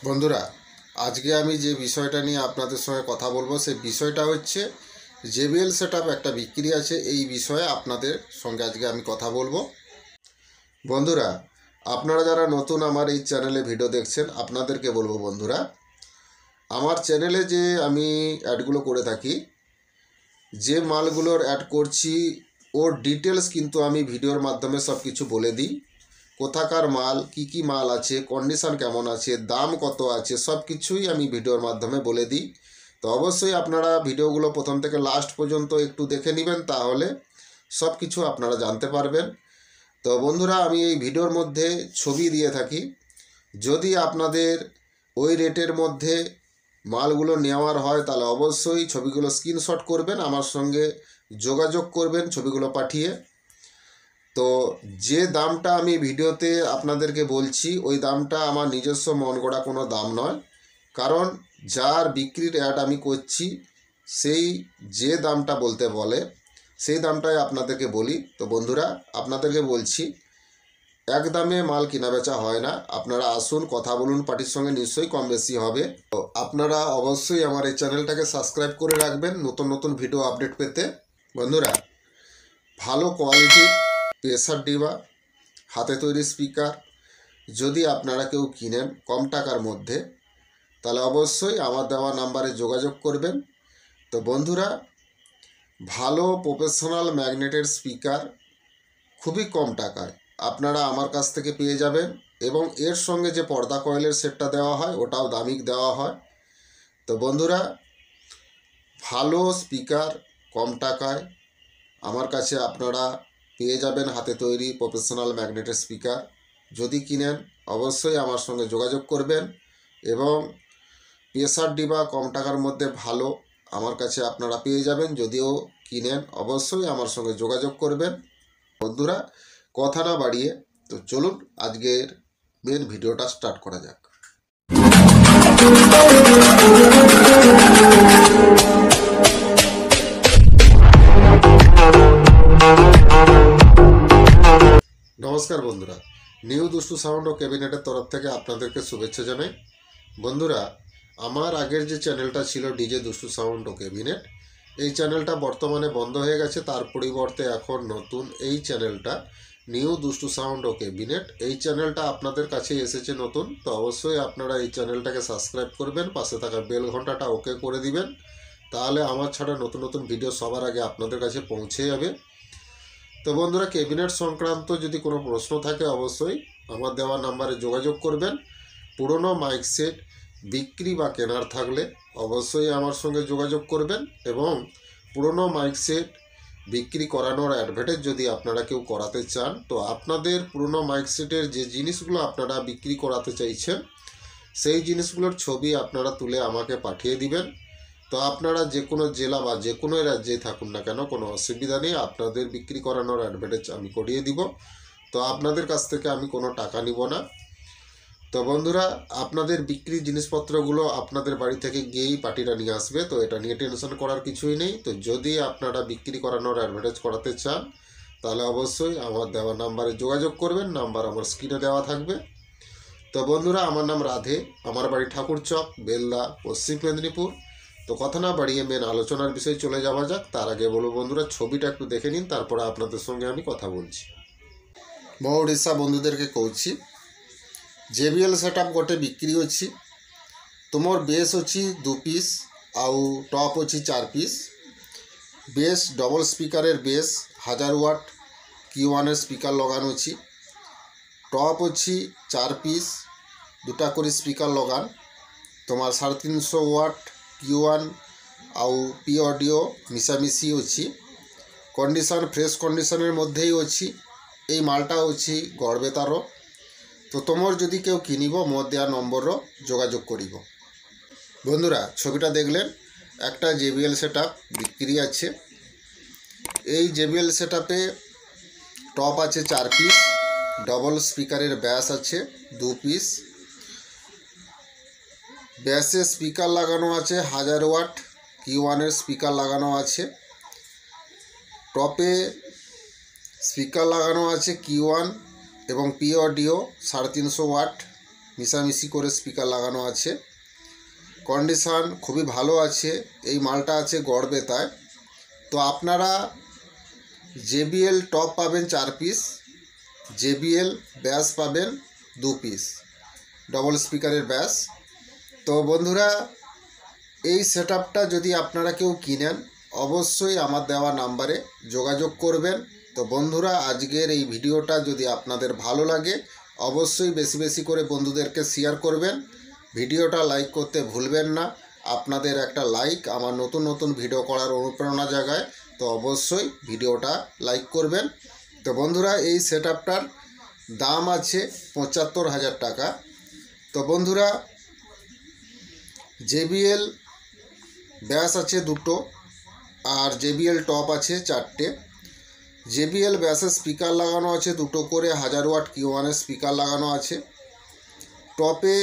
বন্ধুরা, আজকে আমি যে বিষয়টা নিয়ে আপনাদের সঙ্গে কথা বলবো সেই বিষয়টা হচ্ছে জেবিএল সেটআপ একটা বিক্রি আছে। এই বিষয়ে আপনাদের সঙ্গে আজকে আমি কথা বলবো। বন্ধুরা, আপনারা যারা নতুন আমার এই চ্যানেলে ভিডিও দেখছেন আপনাদেরকে বলবো, বন্ধুরা, আমার চ্যানেলে যে আমি অ্যাডগুলো করে থাকি, যে মালগুলোর অ্যাড করছি ওর ডিটেলস কিন্তু আমি ভিডিওর মাধ্যমে সব কিছু বলে দিই। কোথাকার মাল, কি মাল আছে, কন্ডিশন কেমন আছে, দাম কত আছে, সব কিছুই আমি ভিডিওর মাধ্যমে বলে দিই। তো অবশ্যই আপনারা ভিডিওগুলো প্রথম থেকে লাস্ট পর্যন্ত একটু দেখে নেবেন, তাহলে সব কিছু আপনারা জানতে পারবেন। তো বন্ধুরা, আমি এই ভিডিওর মধ্যে ছবি দিয়ে থাকি। যদি আপনাদের ওই রেটের মধ্যে মালগুলো নেওয়ার হয় তাহলে অবশ্যই ছবিগুলো স্ক্রিনশট করবেন, আমার সঙ্গে যোগাযোগ করবেন ছবিগুলো পাঠিয়ে। তো যে দামটা আমি ভিডিওতে আপনাদেরকে বলছি ওই দামটা আমার নিজস্ব মন গড়া কোনো দাম নয়, কারণ যার বিক্রির অ্যাড আমি করছি সেই যে দামটা বলতে বলে সেই দামটাই আপনাদেরকে বলি। তো বন্ধুরা, আপনাদেরকে বলছি, এক দামে মাল কেনা বেচা হয় না। আপনারা আসুন, কথা বলুন, পার্টির সঙ্গে নিশ্চয়ই কম বেশি হবে। তো আপনারা অবশ্যই আমার এই চ্যানেলটাকে সাবস্ক্রাইব করে রাখবেন নতুন নতুন ভিডিও আপডেট পেতে। বন্ধুরা, ভালো কোয়ালিটির প্রেসার ডিবা হাতে তৈরি স্পিকার যদি আপনারা কেউ কিনেন কম টাকার মধ্যে, তাহলে অবশ্যই আমার দেওয়া নাম্বারে যোগাযোগ করবেন। তো বন্ধুরা, ভালো প্রফেশনাল ম্যাগনেটের স্পিকার খুবই কম টাকায় আপনারা আমার কাছ থেকে পেয়ে যাবেন, এবং এর সঙ্গে যে পর্দা কয়েলের সেটটা দেওয়া হয় ওটাও দামি দেওয়া হয়। তো বন্ধুরা, ভালো স্পিকার কম টাকায় আমার কাছে আপনারা পেয়ে যাবেন। হাতে তৈরি প্রফেশনাল ম্যাগনেটের স্পিকার যদি কিনেন অবশ্যই আমার সঙ্গে যোগাযোগ করবেন, এবং প্রেসার ডিবা কম টাকার মধ্যে ভালো আমার কাছে আপনারা পেয়ে যাবেন। যদিও কিনেন অবশ্যই আমার সঙ্গে যোগাযোগ করবেন। বন্ধুরা, কথা না বাড়িয়ে তো চলুন আজকের মেন ভিডিওটা স্টার্ট করা যাক। নমস্কার বন্ধুরা, নিউ দুষ্টু সাউন্ড ও ক্যাবিনেটের তরফ থেকে আপনাদেরকে শুভেচ্ছা জানাই। বন্ধুরা, আমার আগের যে চ্যানেলটা ছিল ডিজে দুষ্টু সাউন্ড ও ক্যাবিনেট, এই চ্যানেলটা বর্তমানে বন্ধ হয়ে গেছে। তার পরিবর্তে এখন নতুন এই চ্যানেলটা নিউ দুষ্টু সাউন্ড ও ক্যাবিনেট, এই চ্যানেলটা আপনাদের কাছে এসেছে নতুন। তো অবশ্যই আপনারা এই চ্যানেলটাকে সাবস্ক্রাইব করবেন, পাশে থাকা বেল ঘন্টাটা ওকে করে দিবেন, তাহলে আমার ছাড়া নতুন নতুন ভিডিও সবার আগে আপনাদের কাছে পৌঁছে যাবে। তো বন্ধুরা, ক্যাবিনেট সংক্রান্ত যদি কোনো প্রশ্ন থাকে অবশ্যই আমার দেওয়া নাম্বারে যোগাযোগ করবেন। পুরনো মাইক সেট বিক্রি বা কেনার থাকলে অবশ্যই আমার সঙ্গে যোগাযোগ করবেন, এবং পুরনো মাইক সেট বিক্রি করানোর অ্যাডভার্টাইজ যদি আপনারা কেউ করাতে চান, তো আপনাদের পুরনো মাইক সেটের যে জিনিসগুলো আপনারা বিক্রি করাতে চাইছেন সেই জিনিসগুলোর ছবি আপনারা তুলে আমাকে পাঠিয়ে দিবেন। তো আপনারা যে কোনো জেলা বা যে কোনো রাজ্যেই থাকুন না কেন কোনো অসুবিধা নেই, আপনাদের বিক্রি করানোর অ্যাডভার্টাইজ আমি করিয়ে দিব। তো আপনাদের কাছ থেকে আমি কোনো টাকা নিব না। তো বন্ধুরা, আপনাদের বিক্রি জিনিসপত্রগুলো আপনাদের বাড়ি থেকে গিয়েই পার্টিরা নিয়ে আসবে, তো এটা নিয়ে টেনশন করার কিছুই নেই। তো যদি আপনারা বিক্রি করানোর অ্যাডভার্টাইজ করাতে চান তাহলে অবশ্যই আমার দেওয়া নাম্বারে যোগাযোগ করবেন, নাম্বার আমার স্ক্রিনে দেওয়া থাকবে। তো বন্ধুরা, আমার নাম রাধে, আমার বাড়ি ঠাকুরচক, বেলদা, পশ্চিম মেদিনীপুর। তো কথা না বাড়িয়ে মেন আলোচনার বিষয়ে চলে যাওয়া যাক। তার আগে বলবো বন্ধুরা, ছবিটা একটু দেখে নিন, তারপরে আপনাদের সঙ্গে আমি কথা বলছি। ମୋ ଓଡ଼ିଶା ବନ୍ଧୁদেরকে କହୁଛି, ଜେବିଏଲ୍ ସେଟଅପ୍ ଗୋଟେ ବିକ୍ରି ଅଛି। ତୁମର ବେସ୍ ଅଛି 2 ପିସ୍ ଆଉ ଟପ୍ ଅଛି 4 ପିସ୍। বেস ডবল স্পিকারের বেস 1000 ওয়াট Q1 স্পিকার লাগানো ଅଛି। টপ ଅଛି 4 পিস, দুটা করে স্পিকার লাগান। তোমার 350 ওয়াট Q1 আউ পি অডিও মিশামিশি ଅଛି। কন্ডিশন ফ্রেশ কন্ডিশনের মধ্যেই ଅଛି। এই মালটা ଅଛି গড়বেতার। তো তোমার যদি কেউ কিনিব মোর দেওয়া নম্বর যোগাযোগ করিব। বন্ধুরা, ছবিটা দেখলেন, একটা জেবিএল সেটআপ বিক্রি আছে। এই জেবিএল সেটআপে টপ আছে 4 পিস, ডবল স্পিকারের ব্যাস আছে 2 পিস। ব্যাসে স্পিকার লাগানো আছে 1000 ওয়াট Q1 স্পিকার লাগানো আছে। টপে স্পিকার লাগানো আছে Q1 এবং পি অডিও 350 ওয়াট মিশামিশি করে স্পিকার লাগানো আছে। কন্ডিশন খুবই ভালো আছে। এই মালটা আছে গড়বেতায়। তো আপনারা JBL টপ পাবেন 4 পিস, JBL ব্যাস পাবেন 2 পিস, ডবল স্পিকারের ব্যাস। তো বন্ধুরা, এই সেটআপটা যদি আপনারা কেউ কিনেন অবশ্যই আমার দেওয়া নাম্বারে যোগাযোগ করবেন। তো বন্ধুরা, আজকের এই ভিডিওটা যদি আপনাদের ভালো লাগে অবশ্যই বেশি বেশি করে বন্ধুদেরকে শেয়ার করবেন। ভিডিওটা লাইক করতে ভুলবেন না। আপনাদের একটা লাইক আমার নতুন নতুন ভিডিও করার অনুপ্রেরণা জাগায়। তো অবশ্যই ভিডিওটা লাইক করবেন। তো বন্ধুরা, এই সেটআপটার দাম আছে ৭৫,০০০ টাকা। তো বন্ধুরা, JBL ব্যাস আছে 2টো আর JBL টপ আছে 4টে। JBL ব্যাসের স্পিকার লাগানো আছে 2টো করে 1000 ওয়াট Q1 স্পিকার লাগানো আছে। টপে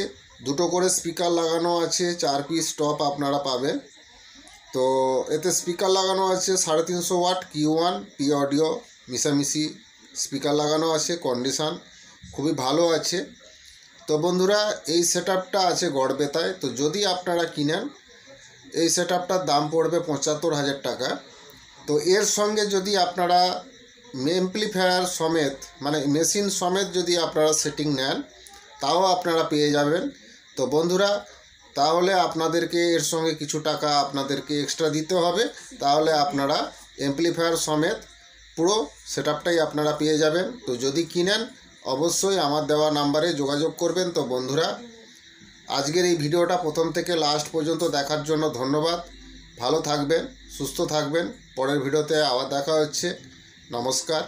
2টো করে স্পিকার লাগানো আছে, 4 পিস টপ আপনারা পাবেন। তো এতে স্পিকার লাগানো আছে 350 ওয়াট Q1 পি অডিও মিশামিশি স্পিকার লাগানো আছে। কন্ডিশন খুবই ভালো আছে। তো বন্ধুরা, এই সেটআপটা আছে গড়বেতায়। তো যদি আপনারা কিনেন এই সেটআপটার দাম পড়বে ৭৫,০০০ টাকা। তো এর সঙ্গে যদি আপনারা এমপ্লিফায়ার সমেত মানে মেশিন সমেত যদি আপনারা সেটিং নেন তাও আপনারা পেয়ে যাবেন। তো বন্ধুরা, তাহলে আপনাদেরকে এর সঙ্গে কিছু টাকা আপনাদেরকে এক্সট্রা দিতে হবে, তাহলে আপনারা এমপ্লিফায়ার সমেত পুরো সেটআপটাই আপনারা পেয়ে যাবেন। তো যদি কিনেন অবশ্যই আমার দেওয়া নাম্বারে যোগাযোগ করবেন। তো বন্ধুরা, আজকের এই ভিডিওটা প্রথম থেকে লাস্ট পর্যন্ত দেখার জন্য ধন্যবাদ। ভালো থাকবেন, সুস্থ থাকবেন। পরের ভিডিওতে আবার দেখা হচ্ছে। নমস্কার।